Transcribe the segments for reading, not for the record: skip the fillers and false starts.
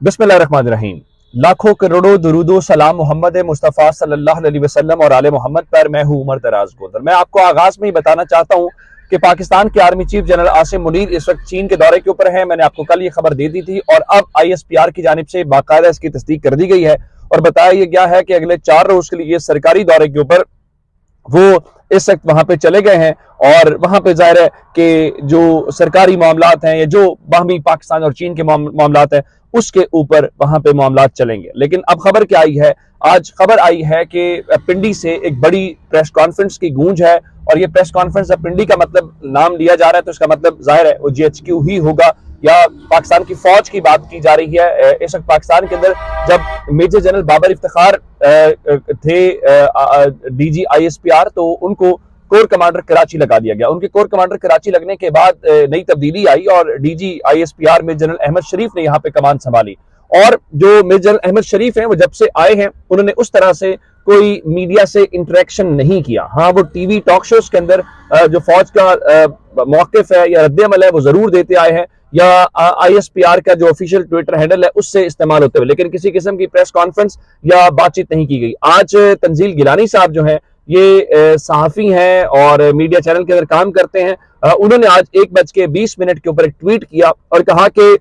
बिस्मिल्लाहिर्रहमानिर्रहीम। लाखों करोड़ों दुरूदो सलाम मोहम्मद मुस्तफ़ा सल्लल्लाहु अलैहि वसल्लम और आले मोहम्मद पर। मैं हूं उमर दराज गोदर। मैं आपको आगाज में ही बताना चाहता हूं कि पाकिस्तान के army chief general Asim Munir इस वक्त चीन के दौरे के ऊपर हैं। मैंने आपको कल ये खबर दे दी थी और अब ISPR की जानिब से बाकायदा इसकी तस्दीक कर दी गई है और बताया यह गया है कि अगले 4 रोज के लिए सरकारी दौरे के ऊपर वो इस वक्त वहां पे चले गए हैं और वहां पे जाहिर है कि जो सरकारी मामलात हैं या जो बाहमी पाकिस्तान और चीन के मामलात हैं उसके ऊपर वहां पे मामलात चलेंगे। लेकिन अब खबर क्या आई है, आज खबर आई है कि पिंडी से एक बड़ी प्रेस कॉन्फ्रेंस की गूंज है और ये प्रेस कॉन्फ्रेंस अब पिंडी का मतलब नाम लिया जा रहा है तो इसका मतलब जाहिर है वो GHQ ही होगा या पाकिस्तान की फौज की बात की जा रही है। इस वक्त पाकिस्तान के अंदर जब मेजर जनरल बाबर इफ्तिखार थे DG ISPR तो उनको कोर कमांडर कराची लगा दिया गया। उनके कोर कमांडर कराची लगने के बाद नई तब्दीली आई और DG ISPR में जनरल अहमद शरीफ ने यहाँ पे कमान संभाली। और जो मेजर जनरल अहमद शरीफ हैं वो जब से आए हैं उन्होंने उस तरह से कोई मीडिया से इंटरेक्शन नहीं किया। हाँ, वो टीवी टॉक शोज के अंदर जो फौज का मौकिफ है या रद्द-ए-अमल है वो जरूर देते आए हैं या ISPR का जो ऑफिशियल ट्विटर हैंडल है उससे इस्तेमाल होते हुए, लेकिन किसी किस्म की प्रेस कॉन्फ्रेंस या बातचीत नहीं की गई। आज तंजील गिलानी साहब जो हैं ये सहाफी हैं और मीडिया चैनल के अंदर काम करते हैं। उन्होंने आज 1:20 के ऊपर एक ट्वीट किया और कहा कि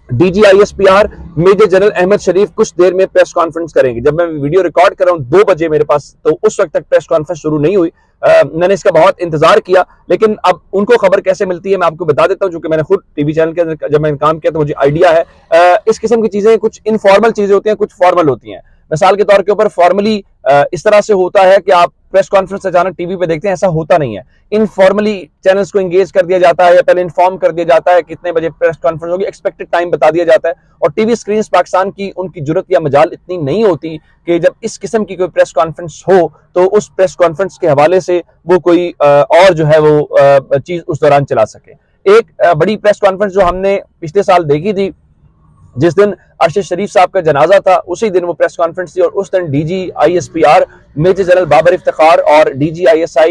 DG ISPR major general Ahmed Sharif कुछ देर में प्रेस कॉन्फ्रेंस करेंगे। जब मैं वीडियो रिकॉर्ड कर रहा हूं 2 बजे मेरे पास, तो उस वक्त तक प्रेस कॉन्फ्रेंस शुरू नहीं हुई। मैंने इसका बहुत इंतजार किया लेकिन अब उनको खबर कैसे मिलती है मैं आपको बता देता हूं, क्योंकि मैंने खुद टीवी चैनल के अंदर जब मैंने काम किया तो मुझे आइडिया है। इस किस्म की चीजें कुछ इनफॉर्मल चीजें होती हैं, कुछ फॉर्मल होती हैं। मिसाल के तौर के ऊपर फॉर्मली इस तरह से होता है कि आप प्रेस कॉन्फ्रेंस अचानक टीवी पे देखते हैं, ऐसा होता नहीं है। इनफॉर्मली चैनल्स को एंगेज कर दिया जाता है या पहले इन्फॉर्म कर दिया जाता है कितने बजे प्रेस कॉन्फ्रेंस होगी, एक्सपेक्टेड टाइम बता दिया जाता है। और टीवी स्क्रीन पाकिस्तान की उनकी जुर्रत या मजाल इतनी नहीं होती कि जब इस किस्म की कोई प्रेस कॉन्फ्रेंस हो तो उस प्रेस कॉन्फ्रेंस के हवाले से वो कोई और जो है वो चीज उस दौरान चला सके। एक बड़ी प्रेस कॉन्फ्रेंस जो हमने पिछले साल देखी थी, जिस दिन अरशद शरीफ साहब का जनाजा था उसी दिन वो प्रेस कॉन्फ्रेंस थी और उस दिन DG ISPR major General Babar Iftikhar और DG ISI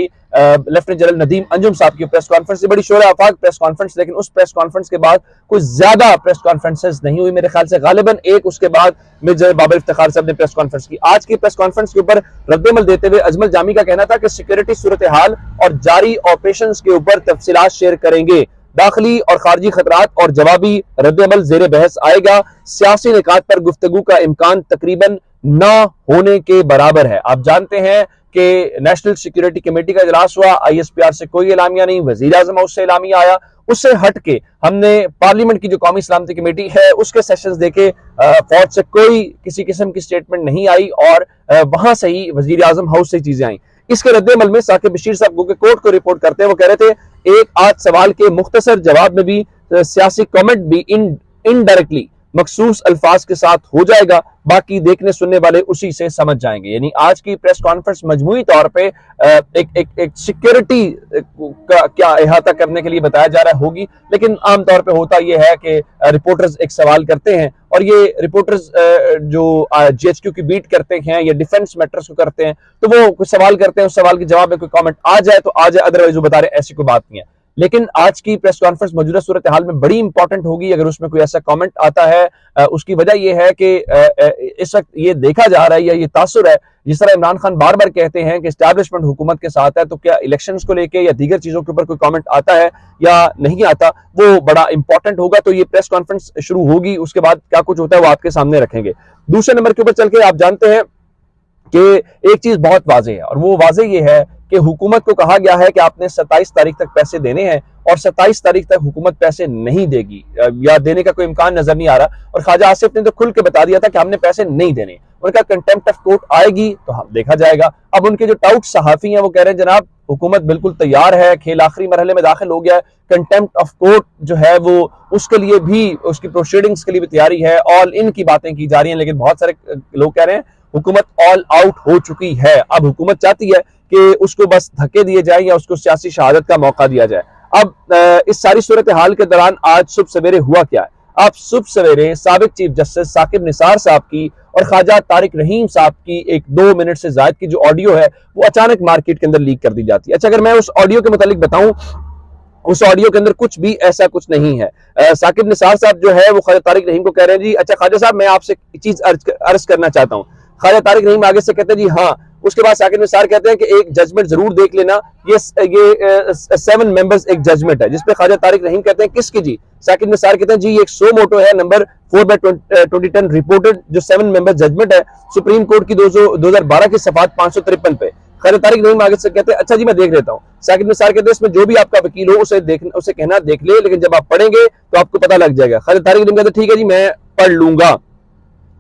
Lieutenant General Nadeem Anjum साहब की प्रेस कॉन्फ्रेंस थी। बड़ी शोर आफाक प्रेस कॉन्फ्रेंस, लेकिन उस प्रेस कॉन्फ्रेंस के बाद कुछ ज्यादा प्रेस कॉन्फ्रेंसेस नहीं हुई। मेरे ख्याल से गालिबन एक उसके बाद मेजर जनरल बाबर इफ्तिखार साहब ने प्रेस कॉन्फ्रेंस की। आज की प्रेस कॉन्फ्रेंस के ऊपर रद्द-ए-अमल देते हुए अजमल जामी का कहना था कि सिक्योरिटी सूरत हाल और जारी ऑपरेशन के ऊपर तफसीलात शेयर करेंगे। दाखिली और खारजी खतरात और जवाबी रद्द-ए-अमल जेर बहस आएगा। सियासी निकात पर गुफ्तगू का इम्कान तकरीबन न होने के बराबर है। आप जानते हैं कि नेशनल सिक्योरिटी कमेटी का इजलास हुआ, ISPR से कोई एलामिया नहीं, वजीर आजम उससे एलामिया आया। उससे हट के हमने पार्लियामेंट की जो कौमी सलामती कमेटी है उसके सेशंस देखे, फौज से कोई किसी किस्म की स्टेटमेंट नहीं आई और वहां से ही वजीर आजम हाउस से चीजें आई। इसके रद्द-ए-अमल में साकिब बशीर साहब कोर्ट को रिपोर्ट करते हैं, वो कह रहे थे एक आज सवाल के मुख्तसर जवाब में भी सियासी कमेंट भी इनडायरेक्टली मखसूस अल्फाज के साथ हो जाएगा, बाकी देखने सुनने वाले उसी से समझ जाएंगे। यानी आज की प्रेस कॉन्फ्रेंस मजमूई तौर पे एक सिक्योरिटी का क्या अहाता करने के लिए बताया जा रहा होगी, लेकिन आमतौर पे होता यह है कि रिपोर्टर्स एक सवाल करते हैं और ये रिपोर्टर्स जो GHQ की बीट करते हैं या डिफेंस मैटर्स को करते हैं तो वो कुछ सवाल करते हैं, उस सवाल के जवाब में कोई कमेंट आ जाए तो आ जाए, अदरवाइज वो बता रहे ऐसी कोई बात नहीं है। लेकिन आज की प्रेस कॉन्फ्रेंस मौजूदा सूरत हाल में बड़ी इंपॉर्टेंट होगी अगर उसमें कोई ऐसा कमेंट आता है। उसकी वजह यह है कि इस वक्त ये देखा जा रहा है या ये तासुर है, जिस तरह इमरान खान बार बार कहते हैं कि एस्टैब्लिशमेंट हुकूमत के साथ है, तो क्या इलेक्शंस को लेके या दीगर चीजों के ऊपर कोई कमेंट आता है या नहीं आता, वो बड़ा इंपॉर्टेंट होगा। तो ये प्रेस कॉन्फ्रेंस शुरू होगी, उसके बाद क्या कुछ होता है वो आपके सामने रखेंगे। दूसरे नंबर के ऊपर चल के आप जानते हैं कि एक चीज बहुत वाजे है और वो वाजे ये है कि हुकूमत को कहा गया है कि आपने 27 तारीख तक पैसे देने हैं और 27 तारीख तक हुकूमत पैसे नहीं देगी या देने का कोई इम्कान नजर नहीं आ रहा। और ख्वाजा आसिफ ने तो खुल के बता दिया था कि हमने पैसे नहीं देने। उनका कंटेम्प्ट ऑफ कोर्ट आएगी तो हम देखा जाएगा। अब उनके जो टाउट सहाफी हैं वो कह रहे हैं जनाब हुकूमत बिल्कुल तैयार है, खेल आखिरी मरहले में दाखिल हो गया है, कंटेम्प्ट ऑफ कोर्ट जो है वो उसके लिए भी, उसकी प्रोसीडिंग्स के लिए भी तैयारी है, ऑल इन की बातें की जा रही हैं। लेकिन बहुत सारे लोग कह रहे हैं हुकूमत ऑल आउट हो चुकी है। अब हुकूमत चाहती है कि उसको बस धक्के दिए जाए या उसको सियासी शहादत का मौका दिया जाए। अब इस सारी सूरत हाल के दौरान आज सुबह सवेरे हुआ क्या है, आप सुबह सवेरे साबिक चीफ जस्टिस साकिब निसार साहब की और ख्वाजा तारिक रहीम साहब की एक 2 मिनट से ज्यादा की जो ऑडियो है वो अचानक मार्केट के अंदर लीक कर दी जाती है। अच्छा, अगर मैं उस ऑडियो के मुतालिक बताऊं उस ऑडियो के अंदर कुछ भी ऐसा कुछ नहीं है। साकिब निसार साहब जो है वो ख्वाजा तारिक रहीम को कह रहे हैं जी, अच्छा ख्वाजा साहब मैं आपसे चीज अर्ज करना चाहता हूँ। ख्वाजा तारिक रहीम आगे से कहते हैं जी हाँ। उसके बाद साकिब निसार कहते हैं कि एक जजमेंट जरूर देख लेना, ये 7 मेंबर्स एक जजमेंट है, जिसपे ख्वाजा तारिक रहीम कहते हैं किसकी जी? साकिब निसार कहते हैं जी ये एक सो मोटो है नंबर 4/2010 रिपोर्टेड, जो 7 मेंबर जजमेंट है सुप्रीम कोर्ट की 2012 की सफात 553 पे। ख्वाजा तारिक रहीम आगे से कहते हैं अच्छा जी मैं देख लेता हूँ। साकिब निसार कहते हैं इसमें जो भी आपका वकील हो उसे कहना देख ले, लेकिन जब आप पढ़ेंगे तो आपको पता लग जाएगा। ख्वाजा तारिक रहीम कहते हैं ठीक है जी मैं पढ़ लूंगा,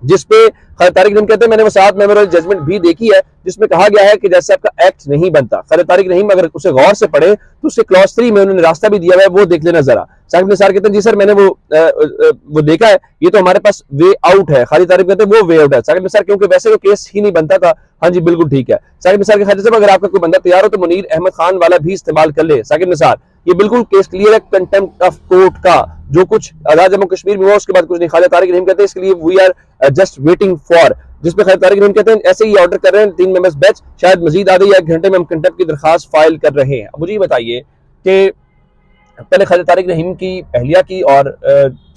जिसपे ख्वाजा तारिक रहीम कहते हैं मैंने वो 7 मेंबर जजमेंट भी देखी है जिसमें कहा गया है कि जैसे आपका एक्ट नहीं बनता। ख्वाजा तारिक रहीम अगर उसे गौर से पढ़े तो उसके क्लॉज 3 में उन्होंने रास्ता भी दिया है, वो देख लेना जरा। साकिब निसार कहते हैं जी सर मैंने वो देखा है, ये तो हमारे पास वे आउट है। ख्वाजा तारिक कहते हैं वो वे आउट है। साकिब निसार क्योंकि वैसे वो केस ही नहीं बनता था। हाँ जी बिल्कुल ठीक है। साकिब निसार के ख्वाजा साहब अगर आपका कोई बंदा तैयार हो तो मुनीर अहमद खान वाला भी इस्तेमाल कर ले। साकिब निसार ये बिल्कुल केस क्लियर है कंटेम्प्ट ऑफ कोर्ट का, जो कुछ आजाद जम्मू कश्मीर में हुआ उसके बाद कुछ नहीं। ख्वाजा तारिक रहीम कहते हैं इसके लिए we are just waiting for, जिसपे ख्वाजा तारिक रहीम कहते हैं ऐसे ही ऑर्डर कर रहे हैं 3 मेंबर्स बेंच, शायद मजीद आधे या 1 घंटे में हम कंटेम्प्ट की दरखास्त फाइल कर रहे हैं। अब मुझे बताइए कि पहले ख्वाजा तारिक रहीम की अहलिया की और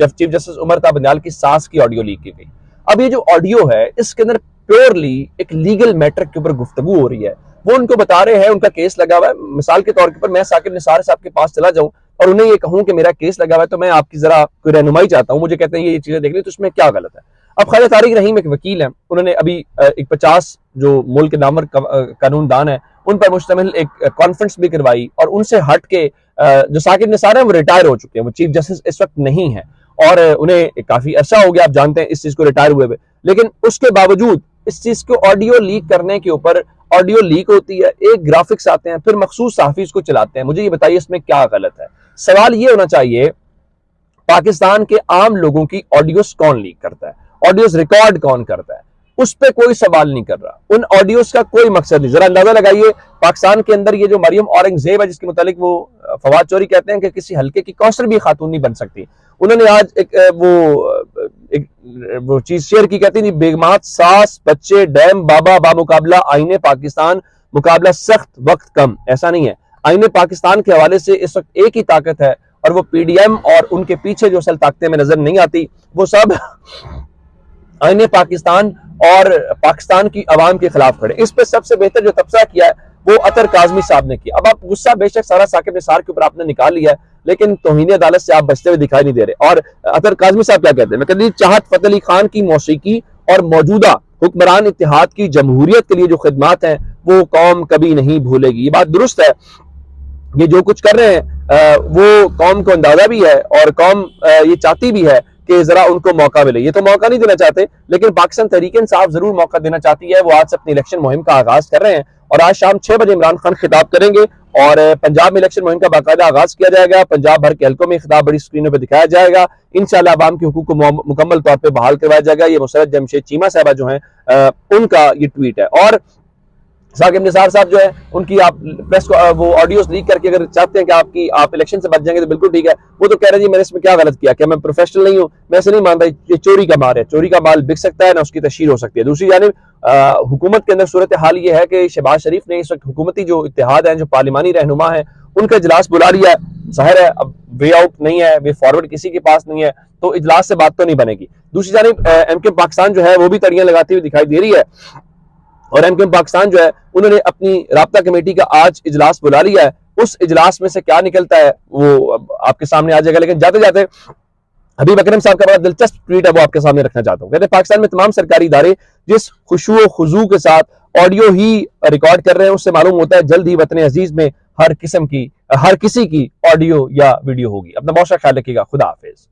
चीफ जस्टिस उमर ता बंदयाल की सास की ऑडियो लीक की गई। अब ये जो ऑडियो है इसके अंदर प्योरली एक लीगल मैटर के ऊपर गुफ्तगू हो रही है। वो उनको बता रहे हैं उनका केस लगा हुआ है। मिसाल के तौर पर मैं साकिब निसार साहब के पास चला जाऊं और उन्हें ये कहूं कि मेरा केस लगा हुआ है तो मैं आपकी जरा कोई रहनुमाई चाहता हूं, मुझे कहते हैं ये चीजें देख ली, तो उसमें क्या गलत है? अब ख्वाजा तारिक रहीम एक वकील है, उन्होंने अभी एक 50 जो मुल्क के नामवर कानूनदान है उन पर मुश्तमिल एक कॉन्फ्रेंस भी करवाई, और उनसे हट के जो साकिब निसार है वो रिटायर हो चुके हैं, वो चीफ जस्टिस इस वक्त नहीं है और उन्हें काफी अर्सा हो गया, आप जानते हैं इस चीज को रिटायर हुए हुए। लेकिन उसके बावजूद इस चीज को ऑडियो लीक करने के ऊपर ऑडियो लीक होती है, एक ग्राफिक्स आते हैं, फिर मखसूस सहाफी इसको चलाते हैं। मुझे ये बताइए इसमें क्या गलत है? सवाल ये होना चाहिए पाकिस्तान के आम लोगों की ऑडियोस कौन लीक करता है, ऑडियोस रिकॉर्ड कौन करता है, उस पर कोई सवाल नहीं कर रहा। उन ऑडियोस का कोई मकसद नहीं। जरा अंदाजा लगाइए पाकिस्तान के अंदर ये जो मरियम औरंगजेब है जिसके मुतालिक वो फवाद चौधरी कहते हैं कि किसी हल्के की कौंसलर भी खातून नहीं बन सकती, उन्होंने आज वो चीज शेयर की, कहती थी बेगमात सास बच्चे डैम बाबा बामुकाबला आईने पाकिस्तान मुकाबला सख्त वक्त कम। ऐसा नहीं है, आईने पाकिस्तान के हवाले से इस वक्त एक ही ताकत है और वो पीडीएम और उनके पीछे जो असल ताकतें में नजर नहीं आती वो सब आईने पाकिस्तान और पाकिस्तान की आवाम के खिलाफ खड़े। इस पे सबसे बेहतर जो तबसरा किया है वो अतर काजमी साहब ने किया। अब आप गुस्सा बेशक सारा साकिब निसार के ऊपर आपने निकाल लिया है, लेकिन तौहीन अदालत से आप बचते हुए दिखाई नहीं दे रहे। और अतर काजमी साहब क्या कहते हैं? मैं कहती हूं चाहत फतेह अली खान की मौसीकी और मौजूदा हुक्मरान इत्तेहाद की जमहूरियत के लिए जो खिदमात हैं वो कौम कभी नहीं भूलेगी। ये बात दुरुस्त है, ये जो कुछ कर रहे हैं वो कौम को अंदाजा भी है और कौम ये चाहती भी है कि जरा उनको मौका मिले। ये तो मौका नहीं देना चाहते, लेकिन पाकिस्तान तहरीक इंसाफ जरूर मौका देना चाहती है। वो आज से अपनी इलेक्शन मुहिम का आगाज कर रहे हैं और आज शाम 6 बजे इमरान खान खिताब करेंगे और पंजाब में इलेक्शन मुहिम का बाकायदा आगाज किया जाएगा। पंजाब भर के हल्कों में खिताब बड़ी स्क्रीनों पर दिखाया जाएगा। इंशाल्लाह अवाम के हुकूक को मुकम्मल तौर पर बहाल करवाया जाएगा। ये मुसरत जमशेद चीमा साहबा जो है उनका ये ट्वीट है। और साकिब निसार साहब जो है उनकी आप प्रेस को वो ऑडियोस लीक करके अगर चाहते हैं कि आप इलेक्शन से बच जाएंगे तो बिल्कुल ठीक है। वो तो कह रहे हैं जी मैंने इसमें क्या गलत किया, क्या मैं प्रोफेशनल नहीं हूं? मैं ऐसे नहीं मानता, ये चोरी का माल है, चोरी का माल बिक सकता है ना उसकी तशहीर हो सकती है। दूसरी जानिब हुकूमत के अंदर सूरत हाल ये है कि शहबाज शरीफ ने इस वक्त हुकूमती जो इत्तेहाद है, जो पार्लिमानी रहनुमा है, उनका इजलास बुला लिया है। जाहिर है अब वे आउट नहीं है, वे फॉरवर्ड किसी के पास नहीं है, तो इजलास से बात तो नहीं बनेगी। दूसरी जानिब एमके पाकिस्तान जो है वो भी तड़ियां लगाती हुई दिखाई दे रही है और एमके पाकिस्तान जो है उन्होंने अपनी राब्ता कमेटी का आज इजलास बुला लिया है। उस इजलास में से क्या निकलता है वो आपके सामने आ जाएगा। लेकिन जाते जाते हबीब अकरम साहब का बड़ा दिलचस्प ट्वीट है वो आपके सामने रखना चाहता हूँ। कहते हैं पाकिस्तान में तमाम सरकारी इदारे जिस खुशू खुजू के साथ ऑडियो ही रिकॉर्ड कर रहे हैं उससे मालूम होता है जल्द ही वतन अजीज में हर किसी की ऑडियो या वीडियो होगी। अपना बहुत सा ख्याल रखिएगा। खुदा हाफिज।